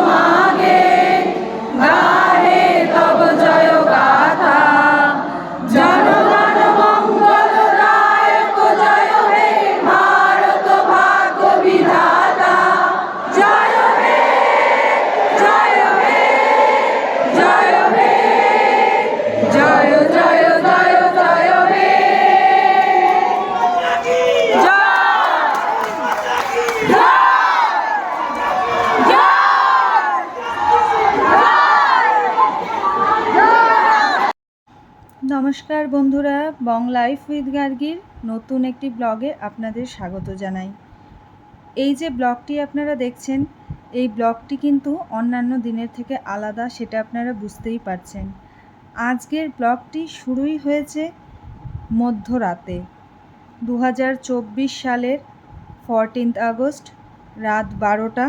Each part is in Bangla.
মাগে গাহে তব জয় গাথা। জনগণ মঙ্গল দায়ক জয় হে ভারত ভাগ্য বিধাতা। জয় হে জয় হে জয় হে জয় জয় জয় জয় হে নমস্কার বন্ধুরা, বং লাইফ উইথ গার্গীর নতুন একটি ব্লগে আপনাদের স্বাগত জানাই। এই যে ব্লগটি আপনারা দেখছেন, এই ব্লগটি কিন্তু অন্যান্য দিনের থেকে আলাদা, সেটা আপনারা বুঝতেই পারছেন। আজকের ব্লগটি শুরুই হয়েছে মধ্যরাতে, 2024 সালের 14 আগস্ট রাত 12টা।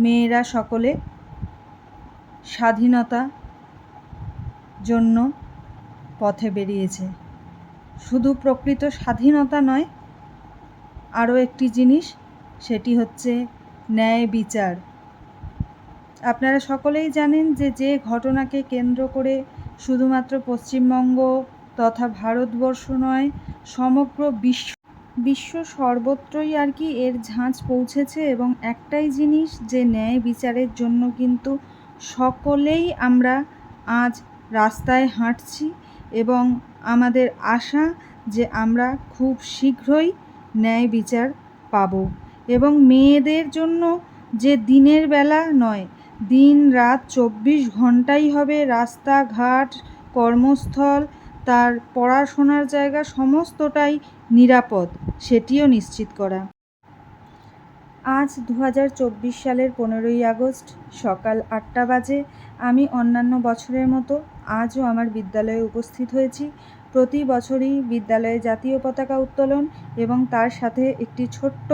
মেয়েরা সকলে স্বাধীনতা জন্য পথে বেরিয়েছে। শুধু প্রকৃত স্বাধীনতা নয়, আরও একটি জিনিস, সেটি হচ্ছে ন্যায় বিচার। আপনারা সকলেই জানেন যে যে ঘটনাকে কেন্দ্র করে শুধুমাত্র পশ্চিমবঙ্গ তথা ভারতবর্ষ নয়, সমগ্র বিশ্ব সর্বত্রই আর কি এর ঝাঁঝ পৌঁছেছে। এবং একটাই জিনিস, যে ন্যায় বিচারের জন্য কিন্তু সকলেই আমরা আজ রাস্তায় হাঁটছি এবং আমাদের আশা যে আমরা খুব শীঘ্রই ন্যায় বিচার পাব। এবং মেয়েদের জন্য যে দিনের বেলা নয়, দিন রাত 24 ঘন্টাই হবে রাস্তাঘাট, কর্মস্থল, তার পড়াশোনার জায়গা সমস্তটাই নিরাপদ, সেটিও নিশ্চিত করা। আজ 2024 সালের 15ই আগস্ট সকাল 8টা বাজে। আমি অন্যান্য বছরের মতো আজও আমার বিদ্যালয়ে উপস্থিত হয়েছি। প্রতি বছরই বিদ্যালয়ে জাতীয় পতাকা উত্তোলন এবং তার সাথে একটি ছোট্ট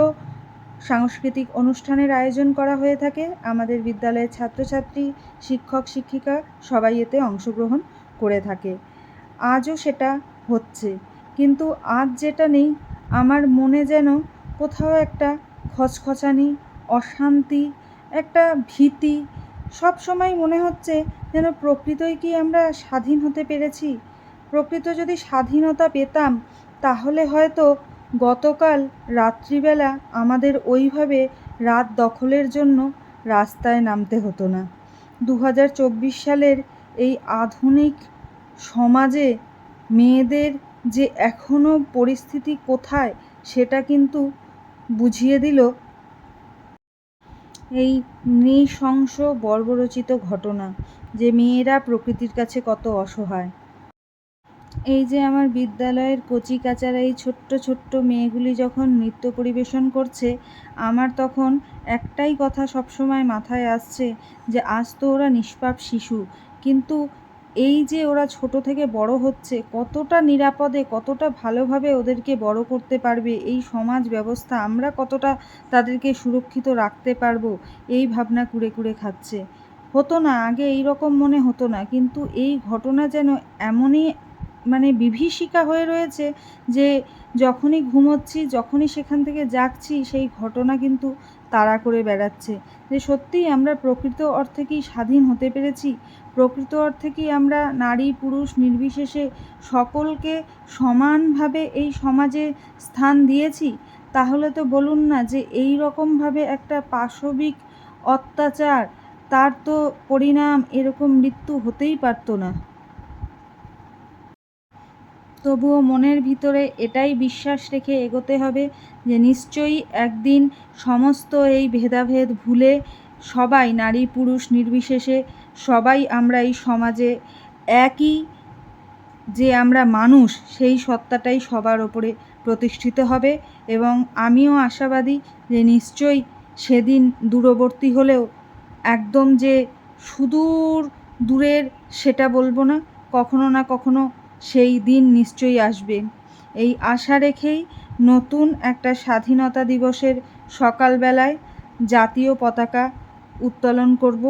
সাংস্কৃতিক অনুষ্ঠানের আয়োজন করা হয়ে থাকে। আমাদের বিদ্যালয়ের ছাত্রছাত্রী, শিক্ষক শিক্ষিকা সবাই এতে অংশগ্রহণ করে থাকে। আজও সেটা হচ্ছে, কিন্তু আজ যেটা নেই, আমার মনে যেন কোথাও একটা খচখচানি, অশান্তি, একটা ভীতি। সব সময় মনে হচ্ছে যেন প্রকৃতই কি আমরা স্বাধীন হতে পেরেছি? প্রকৃত যদি স্বাধীনতা পেতাম, তাহলে হয়তো গতকাল রাত্রিবেলা আমাদের ওইভাবে রাত দখলের জন্য রাস্তায় নামতে হতো না। 2024 সালের এই আধুনিক সমাজে মেয়েদের যে এখনও পরিস্থিতি কোথায়, সেটা কিন্তু বুঝিয়ে দিল এই নৃশংস বর্বরচিত ঘটনা, যে মেয়েরা প্রকৃতির কাছে কত অসহায়। এই যে আমার বিদ্যালয়ের কচি কাচারা এই ছোট্ট ছোট্ট মেয়েগুলি যখন নৃত্য পরিবেশন করছে, আমার তখন একটাই কথা সবসময় মাথায় আসছে, যে আজ তো ওরা নিষ্পাপ শিশু, কিন্তু এই যে ওরা ছোট থেকে বড় হচ্ছে, কতটা নিরাপদে, কতটা ভালোভাবে ওদেরকে বড় করতে পারবে এই সমাজ ব্যবস্থা, আমরা কতটা তাদেরকে সুরক্ষিত রাখতে পারবো, এই ভাবনা কুড়ে কুড়ে খাচ্ছে। হতো না আগে, এই রকম মনে হতো না, কিন্তু এই ঘটনা যেন এমনই বিভীষিকা হয়ে রয়েছে যে যখনই ঘুমোচ্ছি, যখনই সেখান থেকে জাগছি, সেই ঘটনা কিন্তু তাড়া করে বেড়াচ্ছে। যে সত্যিই আমরা প্রকৃত অর্থে কি স্বাধীন হতে পেরেছি? প্রকৃত অর্থে কি আমরা নারী পুরুষ নির্বিশেষে সকলকে সমানভাবে এই সমাজে স্থান দিয়েছি? তাহলে তো বলুন না, যে এই রকমভাবে একটা পাশবিক অত্যাচার, তার তো পরিণাম এরকম মৃত্যু হতেই পারতো না। তবুও মনের ভিতরে এটাই বিশ্বাস রেখে এগোতে হবে যে নিশ্চয়ই একদিন সমস্ত এই ভেদাভেদ ভুলে সবাই, নারী পুরুষ নির্বিশেষে সবাই আমরা এই সমাজে একই, যে আমরা মানুষ, সেই সত্তাটাই সবার ওপরে প্রতিষ্ঠিত হবে। এবং আমিও আশাবাদী যে নিশ্চয়ই সেদিন দূরবর্তী হলেও, একদম যে সুদূর দূরের সেটা বলবো না, কখনো না কখনো সেই দিন নিশ্চয়ই আসবে। এই আশা রেখেই নতুন একটা স্বাধীনতা দিবসের সকালবেলায় জাতীয় পতাকা উত্তোলন করব।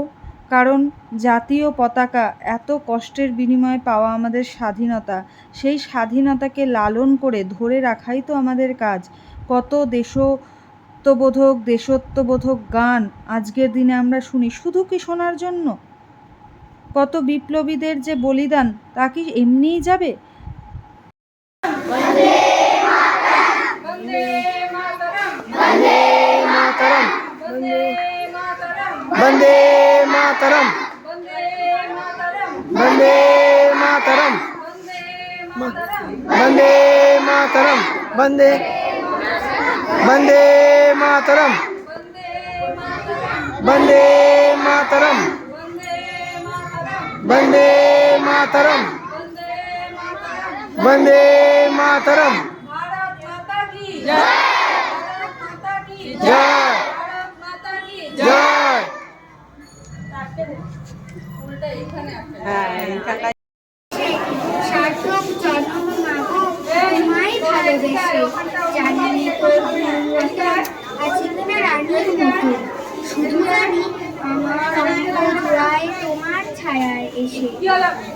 কারণ জাতীয় পতাকা এত কষ্টের বিনিময়ে পাওয়া আমাদের স্বাধীনতা, সেই স্বাধীনতাকে লালন করে ধরে রাখাই তো আমাদের কাজ। কত আত্মবোধক দেশত্ববোধক গান আজকের দিনে আমরা শুনি, শুধু কি শোনার জন্য? কত বিপ্লবীদের যে বলিদান, তা কি এমনিই যাবে? বন্দে মাতরম, वन्दे मातरम् বন্দে মাতরম, वन्दे मातरम् বন্দে মাতরম, वन्दे मातरम् বন্দে মাতরম, वन्दे मातरम् वन्दे मातरम् বন্দে वन्दे মাতরম, मातरम् বন্দে মাতরম, वन्दे मातरम् বন্দে মাতরম। वन्दे मातरम् भारत माता की जय, भारत माता की जय। भारत माता की जय উল্টা এইখানে আছে। সার্থক জন্ম মাগো তোমায় ভালোবেসে জানি প্রভু আছে কিনা রানীর মতো শুধু জানি আমার অঙ্গ জোড়ায় তোমার ছায়ায় এসে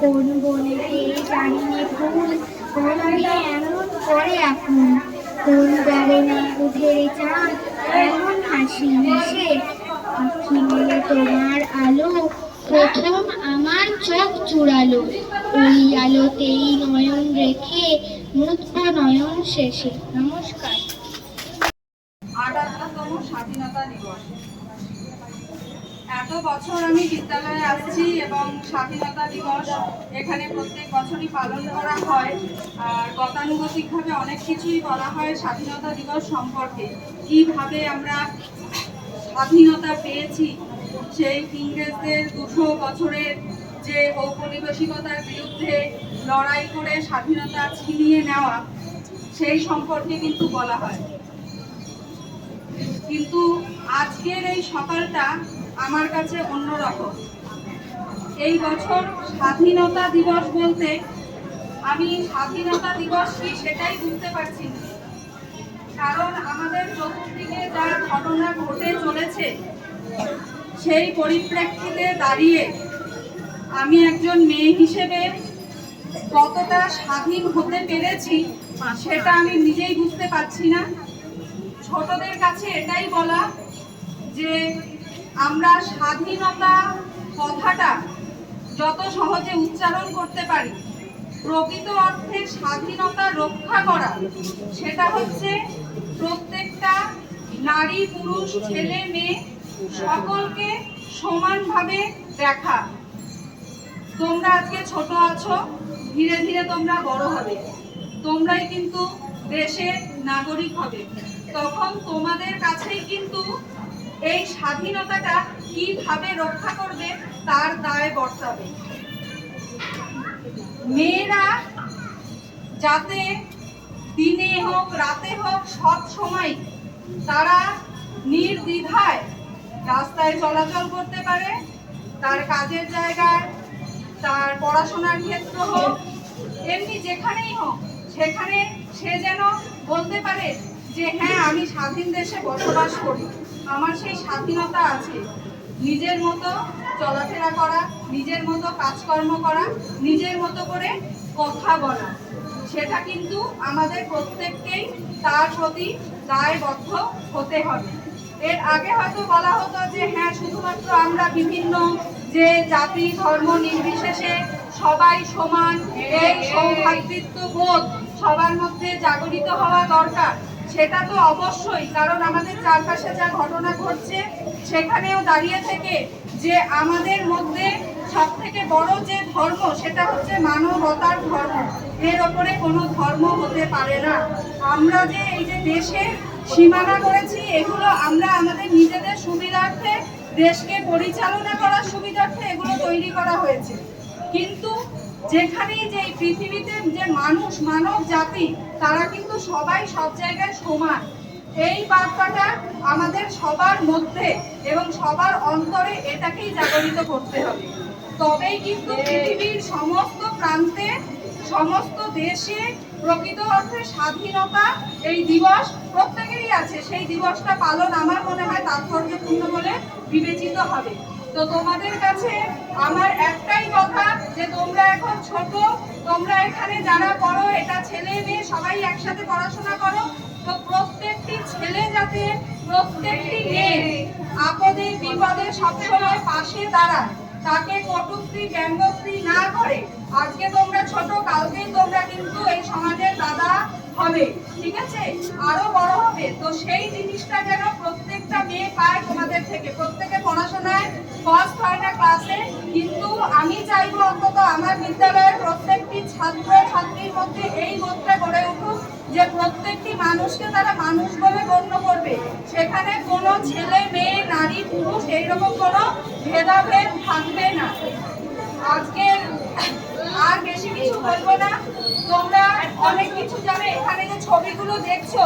কোন বনেতে জানি নে ফুল কোন বিয়ে এমন করে এখন কোন গগনে উঠে রে চাঁদ এমন হাসি হেসে আখি মেলে তোমার আলো প্রথম আমার চোখ জুড়ালো ওই আলোতেই নয়ন রেখে মুক্ত নয়ন শেষে। নমস্কার। ৭৮তম স্বাধীনতা দিবস। এত বছর আমি বিদ্যালয়ে আসছি এবং স্বাধীনতা দিবস এখানে প্রত্যেক বছরই পালন করা হয়। আর গতানুগতিকভাবে অনেক কিছুই বলা হয় স্বাধীনতা দিবস সম্পর্কে, কিভাবে আমরা স্বাধীনতা পেয়েছি, সেই ইংরেজদের ২০০ বছরের যে ঔপনিবেশিকতার বিরুদ্ধে লড়াই করে স্বাধীনতা ছিনিয়ে নেওয়া, সেই সম্পর্কে কিন্তু বলা হয়। কিন্তু আজকের এই সকালটা আমার কাছে অন্যরকম। এই বছর স্বাধীনতা দিবস বলতে আমি স্বাধীনতা দিবস কি সেটাই বুঝতে পারছি না, কারণ আমাদের চতুর্দিকে যা ঘটনা ঘটে চলেছে সেই পরিপ্রেক্ষিতে দাঁড়িয়ে আমি একজন মেয়ে হিসেবে কতটা স্বাধীন হতে পেরেছি সেটা আমি নিজেই বুঝতে পারছি না। ছোটদের কাছে এটাই বলা যে আমরা স্বাধীনতা কথাটা যত সহজে উচ্চারণ করতে পারি, প্রকৃত অর্থে স্বাধীনতা রক্ষা করা সেটা হচ্ছে প্রত্যেকটা নারী পুরুষ ছেলে মেয়ে সকলকে সমানভাবে দেখা। তোমরা আজকে ছোট আছো, ধীরে ধীরে তোমরা বড় হবে, তোমরাই কিন্তু দেশের নাগরিক হবে। তখন তোমাদের কাছেই কিন্তু এই স্বাধীনতাটা কিভাবে রক্ষা করবে তার দায় বর্তাবে। মেয়েরা যাতে দিনে হোক রাতে হোক সব সময় তারা নির্দ্বিধায় রাস্তায় চলাচল করতে পারে, তার কাজের জায়গায়, তার পড়াশোনার ক্ষেত্র হোক, এমনি যেখানেই হোক সেখানে সে যেন বলতে পারে যে হ্যাঁ আমি স্বাধীন দেশে বসবাস করি, আমার সেই স্বাধীনতা আছে। নিজের মতো চলাফেরা করা, নিজের মতো কাজকর্ম করা, নিজের মতো করে কথা বলা, সেটা কিন্তু আমাদের প্রত্যেককেই তার প্রতি দায়বদ্ধ হতে হবে। এর আগে হয়তো বলা হতো যে হ্যাঁ শুধুমাত্র আমরা বিভিন্ন যে জাতি ধর্ম নির্বিশেষে সবাই সমান, এই সৌভ্রাতৃত্ববোধ সবার মধ্যে জাগরিত হওয়া দরকার। সেটা তো অবশ্যই, কারণ আমাদের চারপাশে যা ঘটনা ঘটছে সেখানেও দাঁড়িয়ে থেকে যে আমাদের মধ্যে সব থেকে বড় যে ধর্ম সেটা হচ্ছে মানবতার ধর্ম, এর ওপরে কোনো ধর্ম হতে পারে না। আমরা যে এই যে দেশের সীমানা করেছি এগুলো আমরা আমাদের নিজেদের সুবিধার্থে, দেশকে পরিচালনা করার সুবিধার্থে এগুলো তৈরি করা হয়েছে। কিন্তু যেখানেই যে পৃথিবীতে যে মানুষ মানব জাতি তারা কিন্তু সবাই সব জায়গায় সমান, এই বার্তাটা আমাদের সবার মধ্যে এবং সবার অন্তরে এটাকেই জাগরিত করতে হবে। তবেই কিন্তু পৃথিবীর সমস্ত প্রান্তে সমস্ত দেশে প্রকৃত অর্থে স্বাধীনতা এই দিবস প্রত্যেকেরই আছে, সেই দিবসটা পালন আমার মনে হয় তাৎপর্যপূর্ণ বলে বিবেচিত হবে। তো তোমাদের কাছে আমার একটাই কথা যে তোমরা এখন ছোট, তোমরা এখানে যারা পড়ো, এটা ছেলে মেয়ে সবাই একসাথে পড়াশোনা করো, তো প্রত্যেকটি ছেলে যাতে প্রত্যেকটি মেয়ে আপদে বিপদে সবসময় পাশে দাঁড়ায়, তাকে কটূক্তি ব্যঙ্গোক্তি না করে। আজকে তোমরা ছোট, কালকেই তোমরা কিন্তু এই সমাজের দাদা হবে, ঠিক আছে, আরো বড় হবে। তো সেই জিনিসটা যেন প্রত্যেকটা মেয়ে পায় তোমাদের থেকে। প্রত্যেকে পড়াশোনায় ফার্স্ট হয় না ক্লাসে, কিন্তু আমি চাইবো অন্তত আমার বিদ্যালয়ের প্রত্যেকটি ছাত্র ছাত্রীর মধ্যে এই বোধটা গড়ে উঠুক যে প্রত্যেকটি মানুষকে তারা মানুষ বলে গণ্য করবে। সেখানে কোনো ছেলে মেয়ে নারী পুরুষ এইরকম কোনো ভেদাভেদ থাকবে না। আজকে আর বেশি কিছু বলবো না, তোমরা অনেক কিছু জানো। এখানে যে ছবিগুলো দেখছো,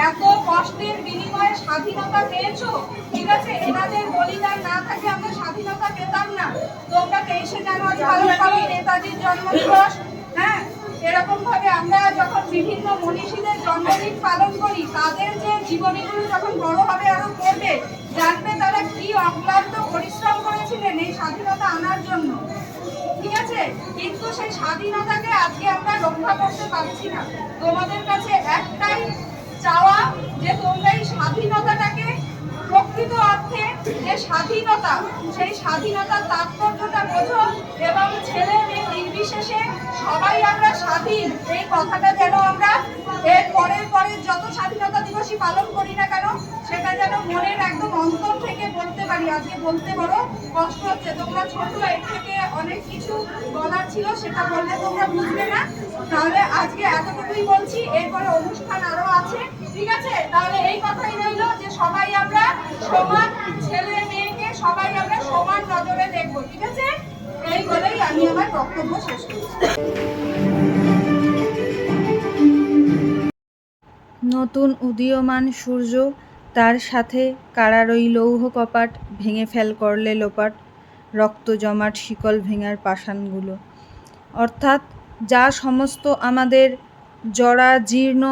এত কষ্টের বিনিময়ে স্বাধীনতা পেয়েছো, ঠিক আছে, এনাদের বলিদান না থাকে আমরা স্বাধীনতা পেতাম না। তোমরা 23শে জানুয়ারি পালন করো, নেতাজির জন্মদিবস, হ্যাঁ, এরকম ভাবে আমরা যখন বিভিন্ন মনীষীদের জন্মদিন পালন করি, তাদের যে জীবনীগুলো যখন বড় হবে আরো পড়বে, জানবে তারা কি অক্লান্ত পরিশ্রম করেছিলেন এই স্বাধীনতা আনার জন্য, ঠিক আছে। কিন্তু সেই স্বাধীনতাকে আজকে আমরা রক্ষা করতে পারছি না। তোমাদের কাছে একটাই চাওয়া যে তোমরা এই স্বাধীনতাটাকে প্রকৃত অর্থে যে স্বাধীনতা, সেই স্বাধীনতার তাৎপর্যটা বোঝো এবং ছেলে মেয়ে নির্বিশেষে সবাই আমরা স্বাধীন, এই কথাটা যেন আমরা এর পরের যত স্বাধীনতা দিবসই পালন করি না কেন, সেটা যেন মনের একদম অন্তর থেকে বলতে পারি। আজকে বলতে বড় কষ্ট হচ্ছে, তোমরা ছোট, এর থেকে অনেক কিছু বলার ছিল, সেটা বললে তোমরা বুঝবে না। তাহলে আজকে এতটুকুই বলছি, এরপরে অনুষ্ঠান আরো আছে, ঠিক আছে। তাহলে এই কথাই রইল যে সবাই আমরা সমান, ছেলে মেয়েকে সবাই আমরা সমান নজরে দেখবো, ঠিক আছে। এই বলেই আমি আমার বক্তব্য শেষ করছি। নতুন উদীয়মান সূর্য, তার সাথে কারার ওই লৌহ কপাট, ভেঙে ফেল করলে লোপাট, রক্ত জমাট শিকল ভেঙার পাষাণগুলো। অর্থাৎ যা সমস্ত আমাদের জরা জীর্ণ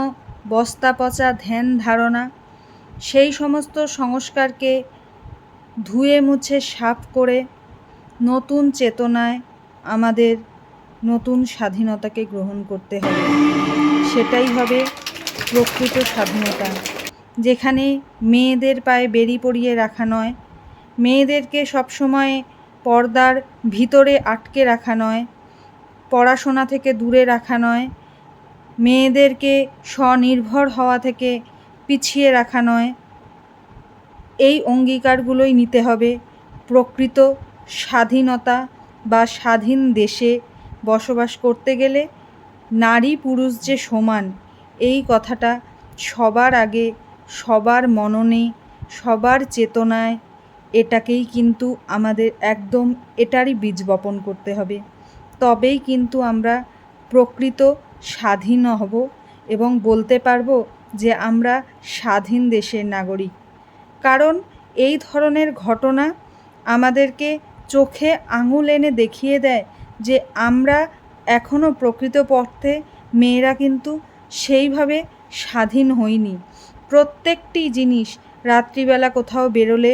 বস্তা পচা ধ্যান ধারণা, সেই সমস্ত সংস্কারকে ধুয়ে মুছে সাফ করে নতুন চেতনায় আমাদের নতুন স্বাধীনতাকে গ্রহণ করতে হবে। সেটাই হবে প্রকৃত স্বাধীনতা, যেখানে মেয়েদের পায়ে বেড়ি পরিয়ে রাখা নয়, মেয়েদেরকে সবসময় পর্দার ভিতরে আটকে রাখা নয়, পড়াশোনা থেকে দূরে রাখা নয়, মেয়েদেরকে স্বনির্ভর হওয়া থেকে পিছিয়ে রাখা নয়। এই অঙ্গীকারগুলোই নিতে হবে প্রকৃত স্বাধীনতা বা স্বাধীন দেশে বসবাস করতে গেলে। নারী পুরুষ যে সমান, এই কথাটা সবার আগে, সবার মননে, সবার চেতনায়, এটাকেই কিন্তু আমাদের একদম এটারই বীজ বপন করতে হবে। তবেই কিন্তু আমরা প্রকৃত স্বাধীন হব এবং বলতে পারবো যে আমরা স্বাধীন দেশের নাগরিক। কারণ এই ধরনের ঘটনা আমাদেরকে চোখে আঙুল এনে দেখিয়ে দেয় যে আমরা এখনও প্রকৃতপক্ষে মেয়েরা কিন্তু সেইভাবে স্বাধীন হইনি। প্রত্যেকটি জিনিস, রাত্রিবেলা কোথাও বেরোলে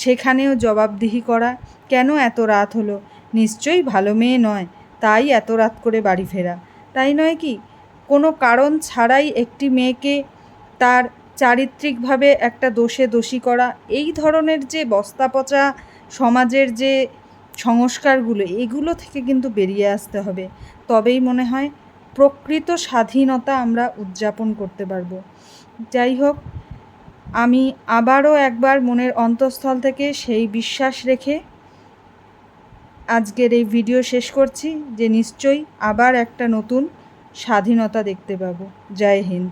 সেখানেও জবাবদিহি করা, কেন এত রাত হলো, নিশ্চয়ই ভালো মেয়ে নয় তাই এত রাত করে বাড়ি ফেরা, তাই নয় কি? কোনো কারণ ছাড়াই একটি মেয়েকে তার চারিত্রিকভাবে একটা দোষে দোষী করা, এই ধরনের যে বস্তা পচা সমাজের যে সংস্কারগুলো, এগুলো থেকে কিন্তু বেরিয়ে আসতে হবে। তবেই মনে হয় প্রকৃত স্বাধীনতা আমরা উদযাপন করতে পারবো। যাই হোক, আমি আবারও একবার মনের অন্তঃস্থল থেকে সেই বিশ্বাস রেখে আজকের এই ভিডিও শেষ করছি যে নিশ্চয়ই আবার একটা নতুন স্বাধীনতা দেখতে পাবো। জয় হিন্দ।